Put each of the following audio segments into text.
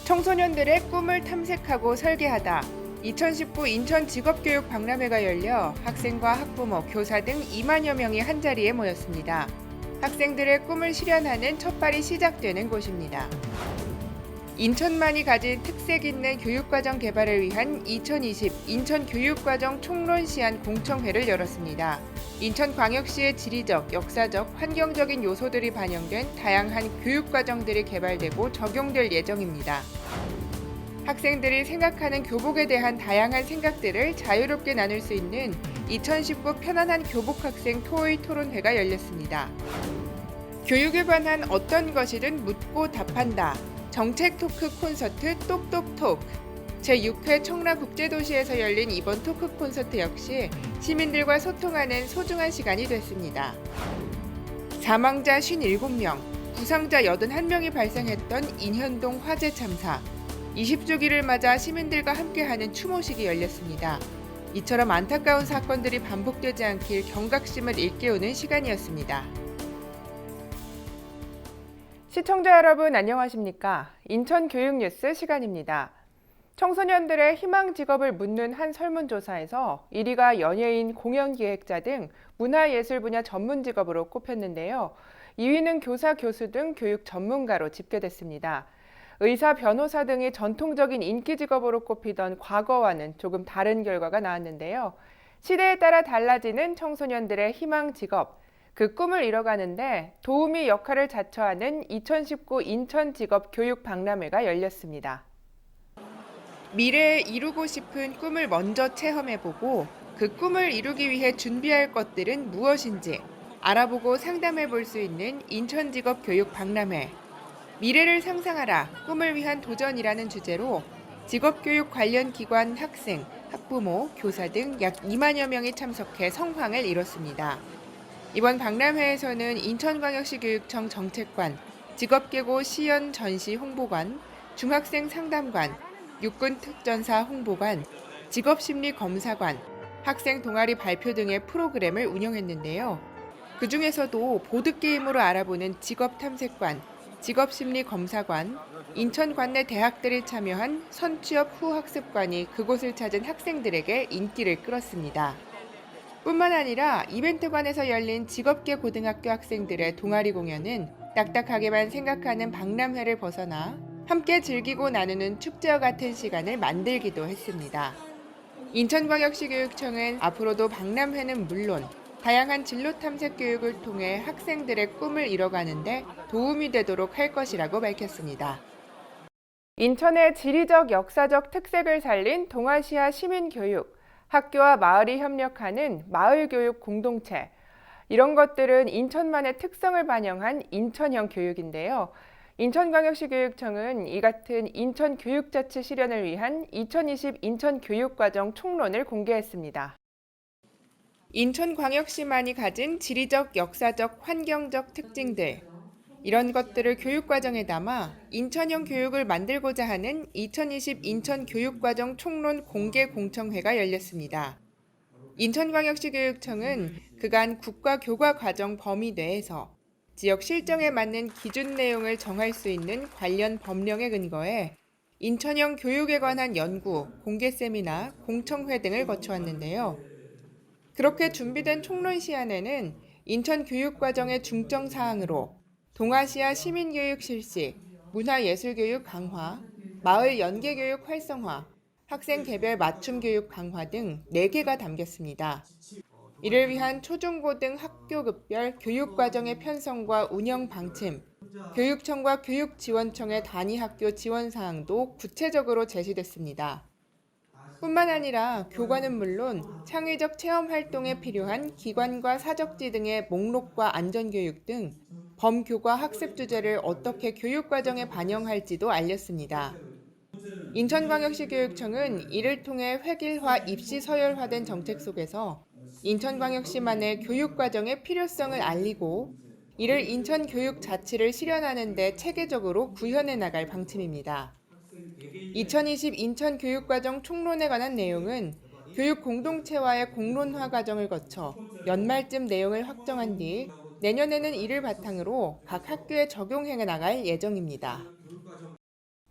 청소년들의 꿈을 탐색하고 설계하다. 2019 인천 직업교육 박람회가 열려 학생과 학부모, 교사 등 2만여 명이 한자리에 모였습니다. 학생들의 꿈을 실현하는 첫발이 시작되는 곳입니다. 인천만이 가진 특색 있는 교육과정 개발을 위한 2020 인천교육과정 총론 시안 공청회를 열었습니다. 인천광역시의 지리적, 역사적, 환경적인 요소들이 반영된 다양한 교육과정들이 개발되고 적용될 예정입니다. 학생들이 생각하는 교복에 대한 다양한 생각들을 자유롭게 나눌 수 있는 2019 편안한 교복학생 토의 토론회가 열렸습니다. 교육에 관한 어떤 것이든 묻고 답한다. 정책 토크 콘서트 똑똑톡. 제6회 청라국제도시에서 열린 이번 토크 콘서트 역시 시민들과 소통하는 소중한 시간이 됐습니다. 사망자 57명, 부상자 81명이 발생했던 인현동 화재 참사. 20주기를 맞아 시민들과 함께하는 추모식이 열렸습니다. 이처럼 안타까운 사건들이 반복되지 않길 경각심을 일깨우는 시간이었습니다. 시청자 여러분 안녕하십니까? 인천교육뉴스 시간입니다. 청소년들의 희망 직업을 묻는 한 설문조사에서 1위가 연예인, 공연기획자 등 문화예술 분야 전문 직업으로 꼽혔는데요. 2위는 교사, 교수 등 교육 전문가로 집계됐습니다. 의사, 변호사 등이 전통적인 인기 직업으로 꼽히던 과거와는 조금 다른 결과가 나왔는데요. 시대에 따라 달라지는 청소년들의 희망 직업, 그 꿈을 이뤄가는데 도우미 역할을 자처하는 2019 인천 직업 교육 박람회가 열렸습니다. 미래에 이루고 싶은 꿈을 먼저 체험해보고 그 꿈을 이루기 위해 준비할 것들은 무엇인지 알아보고 상담해 볼 수 있는 인천 직업 교육 박람회. 미래를 상상하라, 꿈을 위한 도전이라는 주제로 직업교육 관련 기관 학생, 학부모, 교사 등 약 2만여 명이 참석해 성황을 이뤘습니다. 이번 박람회에서는 인천광역시 교육청 정책관, 직업계고 시연 전시 홍보관, 중학생 상담관, 육군 특전사 홍보관, 직업심리검사관, 학생 동아리 발표 등의 프로그램을 운영했는데요. 그 중에서도 보드게임으로 알아보는 직업탐색관, 직업심리검사관, 인천 관내 대학들이 참여한 선취업 후 학습관이 그곳을 찾은 학생들에게 인기를 끌었습니다. 뿐만 아니라 이벤트관에서 열린 직업계 고등학교 학생들의 동아리 공연은 딱딱하게만 생각하는 박람회를 벗어나 함께 즐기고 나누는 축제와 같은 시간을 만들기도 했습니다. 인천광역시 교육청은 앞으로도 박람회는 물론 다양한 진로 탐색 교육을 통해 학생들의 꿈을 이뤄가는데 도움이 되도록 할 것이라고 밝혔습니다. 인천의 지리적 역사적 특색을 살린 동아시아 시민교육, 학교와 마을이 협력하는 마을교육 공동체. 이런 것들은 인천만의 특성을 반영한 인천형 교육인데요. 인천광역시 교육청은 이 같은 인천교육자치 실현을 위한 2020 인천교육과정 총론을 공개했습니다. 인천광역시만이 가진 지리적, 역사적, 환경적 특징들. 이런 것들을 교육과정에 담아 인천형 교육을 만들고자 하는 2020 인천교육과정 총론 공개 공청회가 열렸습니다. 인천광역시 교육청은 그간 국가교과 과정 범위 내에서 지역 실정에 맞는 기준 내용을 정할 수 있는 관련 법령에 근거해 인천형 교육에 관한 연구, 공개 세미나, 공청회 등을 거쳐왔는데요. 그렇게 준비된 총론 시안에는 인천 교육과정의 중점 사항으로 동아시아 시민교육 실시, 문화예술교육 강화, 마을 연계교육 활성화, 학생 개별 맞춤 교육 강화 등 4개가 담겼습니다. 이를 위한 초중고등 학교급별 교육과정의 편성과 운영 방침, 교육청과 교육지원청의 단위학교 지원 사항도 구체적으로 제시됐습니다. 뿐만 아니라 교과는 물론 창의적 체험 활동에 필요한 기관과 사적지 등의 목록과 안전교육 등 범교과 학습 주제를 어떻게 교육과정에 반영할지도 알렸습니다. 인천광역시 교육청은 이를 통해 획일화, 입시 서열화된 정책 속에서 인천광역시만의 교육과정의 필요성을 알리고 이를 인천 교육 자치를 실현하는 데 체계적으로 구현해 나갈 방침입니다. 2020 인천 교육과정 총론에 관한 내용은 교육 공동체와의 공론화 과정을 거쳐 연말쯤 내용을 확정한 뒤 내년에는 이를 바탕으로 각 학교에 적용해 나갈 예정입니다.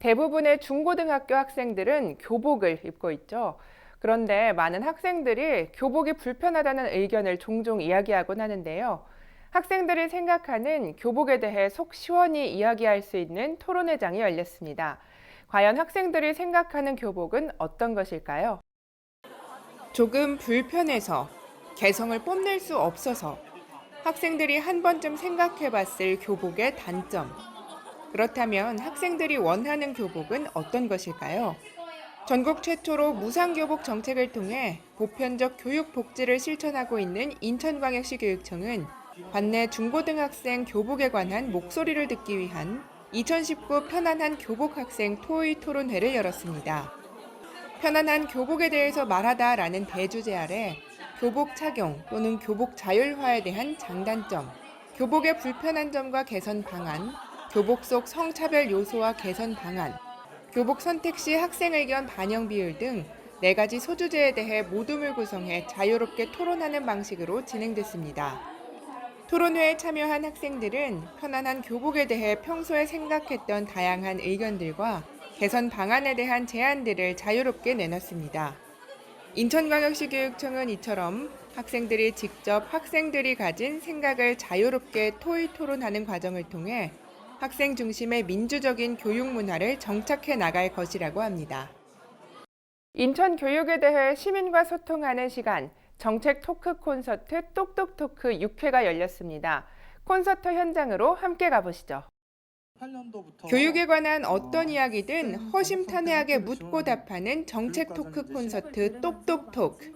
대부분의 중고등학교 학생들은 교복을 입고 있죠. 그런데 많은 학생들이 교복이 불편하다는 의견을 종종 이야기하곤 하는데요. 학생들이 생각하는 교복에 대해 속 시원히 이야기할 수 있는 토론회장이 열렸습니다. 과연 학생들이 생각하는 교복은 어떤 것일까요? 조금 불편해서, 개성을 뽐낼 수 없어서, 학생들이 한 번쯤 생각해 봤을 교복의 단점. 그렇다면 학생들이 원하는 교복은 어떤 것일까요? 전국 최초로 무상교복 정책을 통해 보편적 교육 복지를 실천하고 있는 인천광역시 교육청은 관내 중고등학생 교복에 관한 목소리를 듣기 위한 2019 편안한 교복 학생 토의 토론회를 열었습니다. 편안한 교복에 대해서 말하다라는 대주제 아래 교복 착용 또는 교복 자율화에 대한 장단점, 교복의 불편한 점과 개선 방안, 교복 속 성차별 요소와 개선 방안, 교복 선택 시 학생 의견 반영 비율 등 4가지 소주제에 대해 모둠을 구성해 자유롭게 토론하는 방식으로 진행됐습니다. 토론회에 참여한 학생들은 편안한 교복에 대해 평소에 생각했던 다양한 의견들과 개선 방안에 대한 제안들을 자유롭게 내놨습니다. 인천광역시 교육청은 이처럼 학생들이 직접 학생들이 가진 생각을 자유롭게 토의 토론하는 과정을 통해 학생 중심의 민주적인 교육 문화를 정착해 나갈 것이라고 합니다. 인천 교육에 대해 시민과 소통하는 시간, 정책 토크 콘서트 똑똑토크 6회가 열렸습니다. 콘서트 현장으로 함께 가보시죠. 교육에 관한 어떤 이야기든 허심탄회하게 묻고 답하는 정책 토크 콘서트 똑똑토크.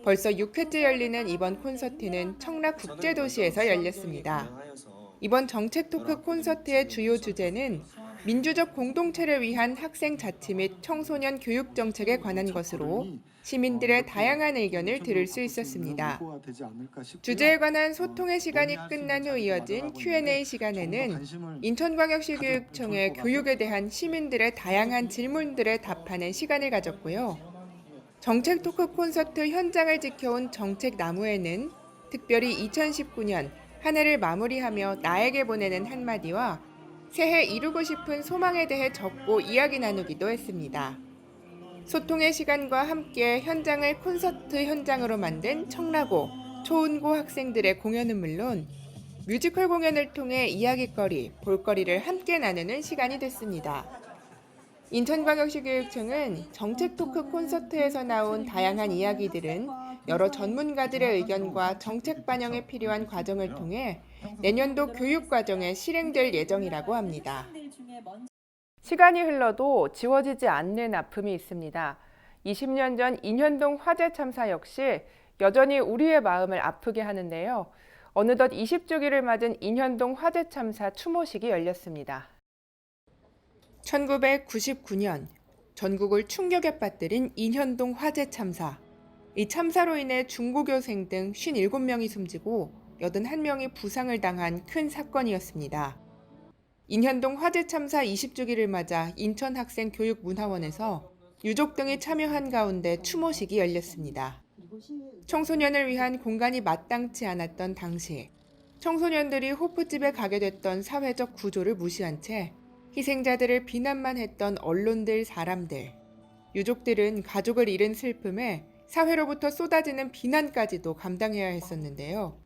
벌써 6회째 열리는 이번 콘서트는 청라국제도시에서 열렸습니다. 이번 정책 토크 콘서트의 주요 주제는 민주적 공동체를 위한 학생 자치 및 청소년 교육 정책에 관한 것으로 시민들의 다양한 의견을 들을 수 있었습니다. 주제에 관한 소통의 시간이 끝난 후 이어진 Q&A 시간에는 인천광역시 교육청의 교육에 대한 시민들의 다양한 질문들에 답하는 시간을 가졌고요. 정책 토크 콘서트 현장을 지켜온 정책 나무에는 특별히 2019년 한 해를 마무리하며 나에게 보내는 한마디와 새해 이루고 싶은 소망에 대해 적고 이야기 나누기도 했습니다. 소통의 시간과 함께 현장을 콘서트 현장으로 만든 청라고, 초운고 학생들의 공연은 물론 뮤지컬 공연을 통해 이야깃거리, 볼거리를 함께 나누는 시간이 됐습니다. 인천광역시 교육청은 정책 토크 콘서트에서 나온 다양한 이야기들은 여러 전문가들의 의견과 정책 반영에 필요한 과정을 통해 내년도 교육 과정에 실행될 예정이라고 합니다. 시간이 흘러도 지워지지 않는 아픔이 있습니다. 20년 전 인현동 화재 참사 역시 여전히 우리의 마음을 아프게 하는데요. 어느덧 20주기를 맞은 인현동 화재 참사 추모식이 열렸습니다. 1999년 전국을 충격에 빠뜨린 인현동 화재 참사. 이 참사로 인해 중고교생 등 57명이 숨지고 81명이 부상을 당한 큰 사건이었습니다. 인현동 화재 참사 20주기를 맞아 인천학생교육문화원에서 유족 등이 참여한 가운데 추모식이 열렸습니다. 청소년을 위한 공간이 마땅치 않았던 당시, 청소년들이 호프집에 가게 됐던 사회적 구조를 무시한 채 희생자들을 비난만 했던 언론들, 사람들, 유족들은 가족을 잃은 슬픔에 사회로부터 쏟아지는 비난까지도 감당해야 했었는데요.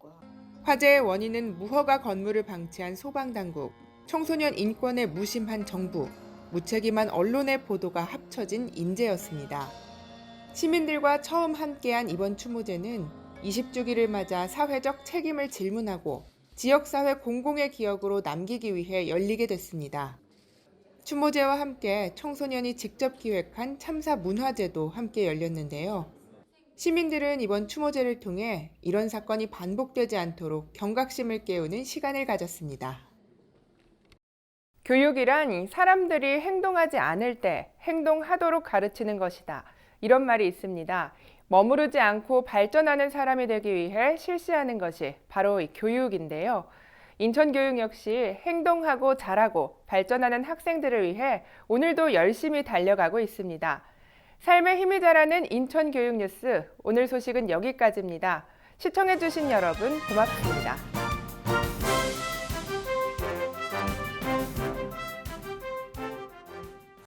화재의 원인은 무허가 건물을 방치한 소방당국, 청소년 인권에 무심한 정부, 무책임한 언론의 보도가 합쳐진 인재였습니다. 시민들과 처음 함께한 이번 추모제는 20주기를 맞아 사회적 책임을 질문하고 지역사회 공공의 기억으로 남기기 위해 열리게 됐습니다. 추모제와 함께 청소년이 직접 기획한 참사 문화제도 함께 열렸는데요. 시민들은 이번 추모제를 통해 이런 사건이 반복되지 않도록 경각심을 깨우는 시간을 가졌습니다. 교육이란 사람들이 행동하지 않을 때 행동하도록 가르치는 것이다. 이런 말이 있습니다. 머무르지 않고 발전하는 사람이 되기 위해 실시하는 것이 바로 이 교육인데요. 인천교육 역시 행동하고 잘하고 발전하는 학생들을 위해 오늘도 열심히 달려가고 있습니다. 삶의 힘이 자라는 인천교육 뉴스, 오늘 소식은 여기까지입니다. 시청해주신 여러분 고맙습니다.